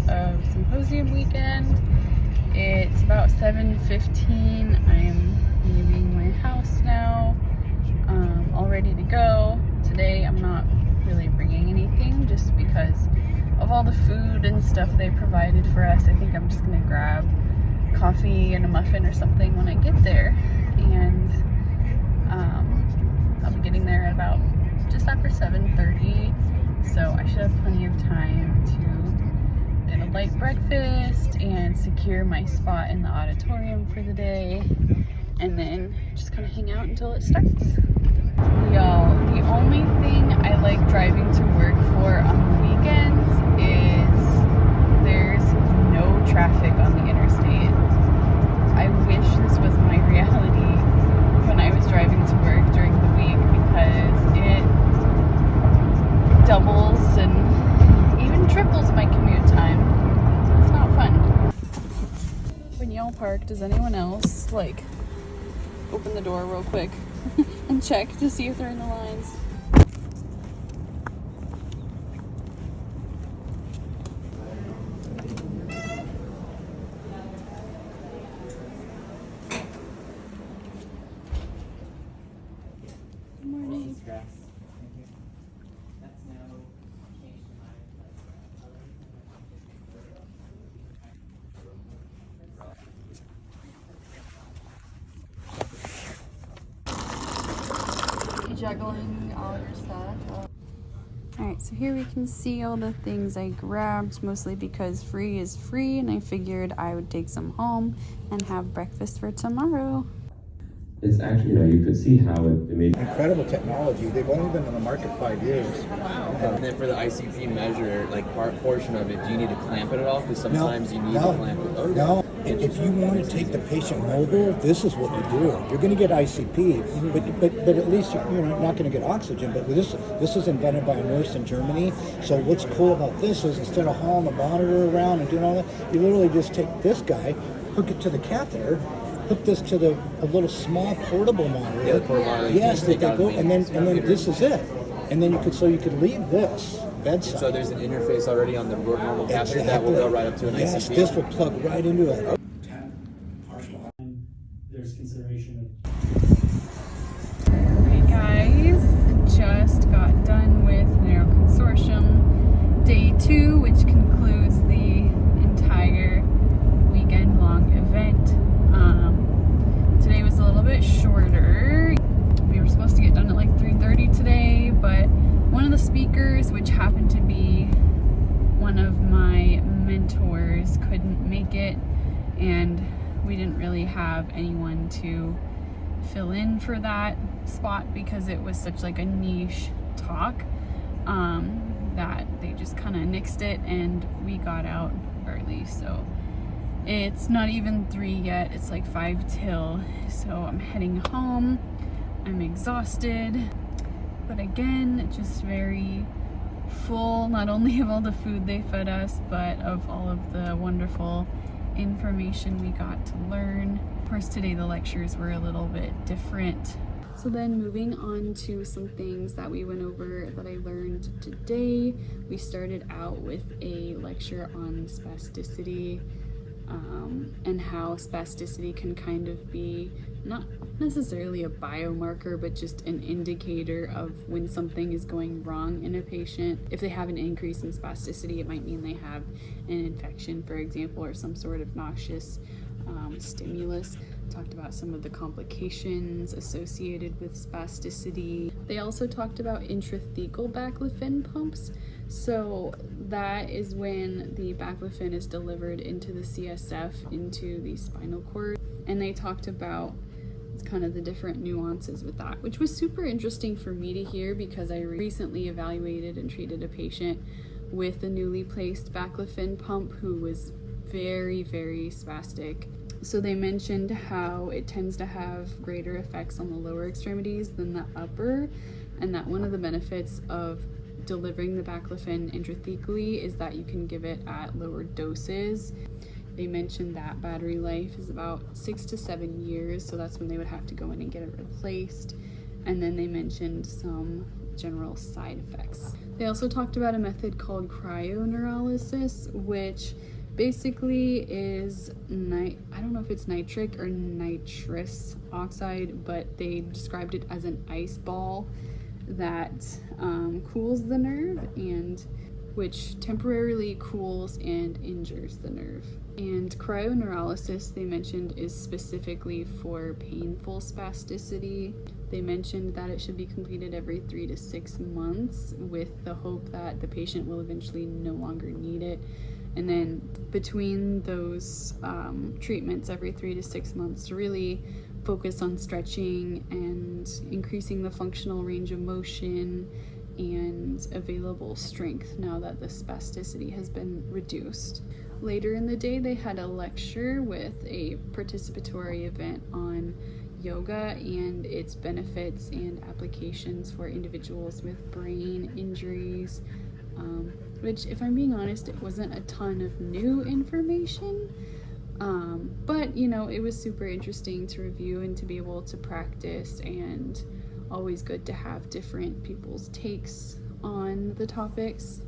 of Symposium weekend. It's about 7:15. I'm leaving my house now, all ready to go. Today I'm not really bringing anything just because of all the food and stuff they provided for us. I think I'm just gonna grab coffee and a muffin or something when I get there, and I'll be getting there at about just after 7:30, so I should have plenty of time to get a light breakfast and secure my spot in the auditorium for the day, and then just kind of hang out until it starts. Y'all, the only thing I like driving to work for on the weekends is there's no traffic on the interstate. I wish this was my reality when I was driving to work during the week, because it doubles and even triples my commute time. It's not fun. When y'all park, does anyone else like open the door real quick and check to see if they're in the lines? Good morning. Juggling all your stuff. Alright, so here we can see all the things I grabbed, mostly because free is free, and I figured I would take some home and have breakfast for tomorrow. It's actually, you could see how it made incredible technology. They've only been on the market 5 years. Wow. And then for the ICP measure, portion of it, do you need to clamp it at all? Because sometimes you need to clamp it. Okay. No. If you want to take the patient mobile, this is what you do. You're going to get ICP, but at least you're not going to get oxygen. But this is invented by a nurse in Germany. So what's cool about this is instead of hauling the monitor around and doing all that, you literally just take this guy, hook it to the catheter, hook this to a little small portable monitor. Yeah, the portable monitor. Yes, that they go, and then this is it. And then you could leave this bedside. So there's an interface already on the normal catheter that will go right up to an ICP. Yes, this will plug right into it. There's consideration Hey guys, just got done with Narrow Consortium Day 2, which concludes the entire weekend-long event. Today was a little bit shorter. We were supposed to get done at like 3:30 today, but one of the speakers, which happened to be one of my mentors, couldn't make it, and we didn't really have anyone to fill in for that spot because it was such like a niche talk that they just kind of nixed it, and we got out early. So it's not even 3 yet, it's like 5 till, so I'm heading home. I'm exhausted, but again, just very full, not only of all the food they fed us, but of all of the wonderful information we got to learn. Of course, today the lectures were a little bit different. So then moving on to some things that we went over that I learned today. We started out with a lecture on spasticity, and how spasticity can kind of be not necessarily a biomarker, but just an indicator of when something is going wrong in a patient. If they have an increase in spasticity, it might mean they have an infection, for example, or some sort of noxious stimulus. Talked about some of the complications associated with spasticity. They also talked about intrathecal baclofen pumps. So that is when the baclofen is delivered into the CSF, into the spinal cord. And they talked about kind of the different nuances with that, which was super interesting for me to hear because I recently evaluated and treated a patient with a newly placed baclofen pump who was very, very spastic. So they mentioned how it tends to have greater effects on the lower extremities than the upper, and that one of the benefits of delivering the baclofen intrathecally is that you can give it at lower doses. They mentioned that battery life is about 6 to 7 years, so that's when they would have to go in and get it replaced. And then they mentioned some general side effects. They also talked about a method called cryoneurolysis, which basically is I don't know if it's nitric or nitrous oxide, but they described it as an ice ball that cools the nerve, and which temporarily cools and injures the nerve. And cryoneurolysis, they mentioned, is specifically for painful spasticity. They mentioned that it should be completed every 3 to 6 months with the hope that the patient will eventually no longer need it. And then between those treatments every 3 to 6 months, to really focus on stretching and increasing the functional range of motion and available strength now that the spasticity has been reduced. Later in the day, they had a lecture with a participatory event on yoga and its benefits and applications for individuals with brain injuries, which, if I'm being honest, it wasn't a ton of new information, but you know, it was super interesting to review and to be able to practice, and always good to have different people's takes on the topics.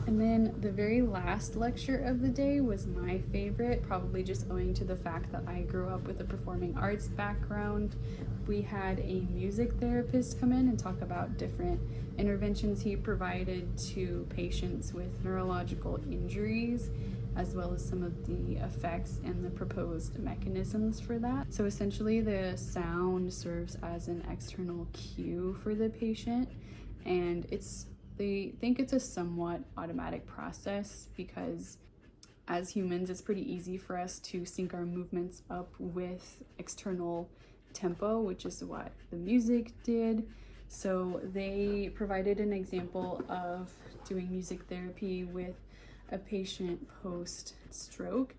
And then the very last lecture of the day was my favorite, probably just owing to the fact that I grew up with a performing arts background. We had a music therapist come in and talk about different interventions he provided to patients with neurological injuries, as well as some of the effects and the proposed mechanisms for that. So essentially the sound serves as an external cue for the patient, and they think it's a somewhat automatic process because as humans, it's pretty easy for us to sync our movements up with external tempo, which is what the music did. So they provided an example of doing music therapy with a patient post-stroke,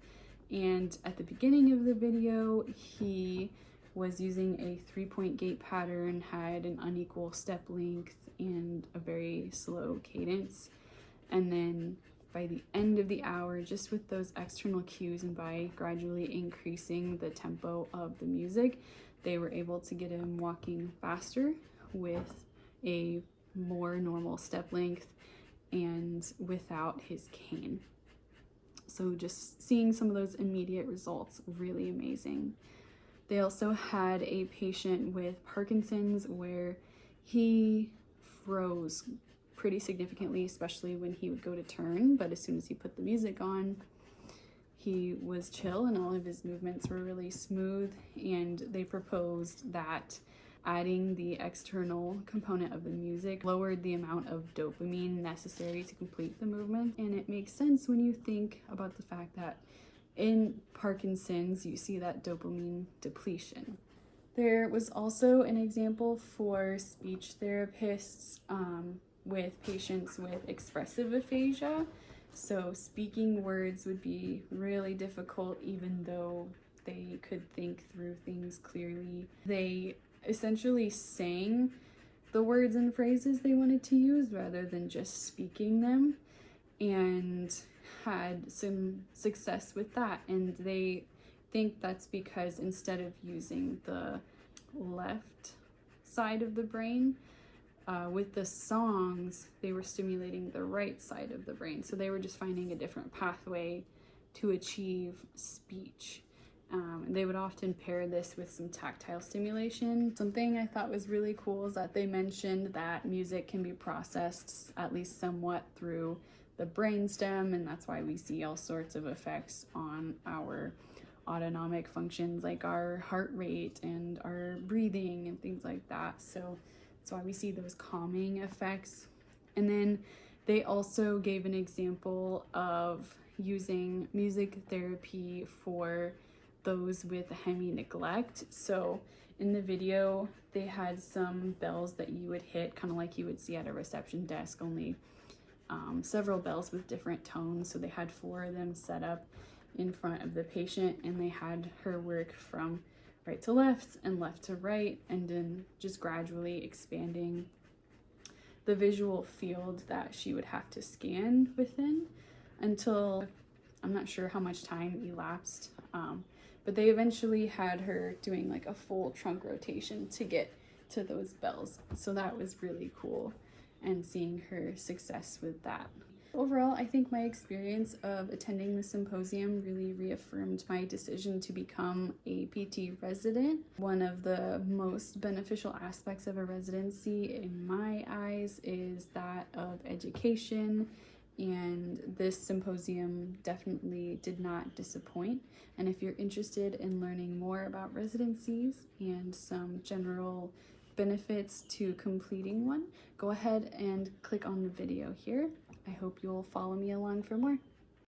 and at the beginning of the video he was using a 3-point gait pattern, had an unequal step length and a very slow cadence, and then by the end of the hour, just with those external cues and by gradually increasing the tempo of the music, they were able to get him walking faster with a more normal step length and without his cane. So just seeing some of those immediate results, really amazing. They also had a patient with Parkinson's where he froze pretty significantly, especially when he would go to turn, but as soon as he put the music on, he was chill and all of his movements were really smooth. And they proposed that adding the external component of the music lowered the amount of dopamine necessary to complete the movement. And it makes sense when you think about the fact that in Parkinson's, you see that dopamine depletion. There was also an example for speech therapists with patients with expressive aphasia. So speaking words would be really difficult even though they could think through things clearly. They essentially sang the words and phrases they wanted to use rather than just speaking them, and had some success with that. And they think that's because instead of using the left side of the brain, with the songs, they were stimulating the right side of the brain. So they were just finding a different pathway to achieve speech. They would often pair this with some tactile stimulation. Something I thought was really cool is that they mentioned that music can be processed at least somewhat through the brainstem, and that's why we see all sorts of effects on our autonomic functions like our heart rate and our breathing and things like that. So that's why we see those calming effects. And then they also gave an example of using music therapy for those with hemi-neglect. So in the video, they had some bells that you would hit, kind of like you would see at a reception desk, only several bells with different tones. So they had 4 of them set up in front of the patient, and they had her work from right to left and left to right, and then just gradually expanding the visual field that she would have to scan within until, I'm not sure how much time elapsed, but they eventually had her doing like a full trunk rotation to get to those bells. So that was really cool. and seeing her success with that. Overall, I think my experience of attending the symposium really reaffirmed my decision to become a PT resident. One of the most beneficial aspects of a residency in my eyes is that of education, and this symposium definitely did not disappoint. And if you're interested in learning more about residencies and some general benefits to completing one, go ahead and click on the video here. I hope you'll follow me along for more.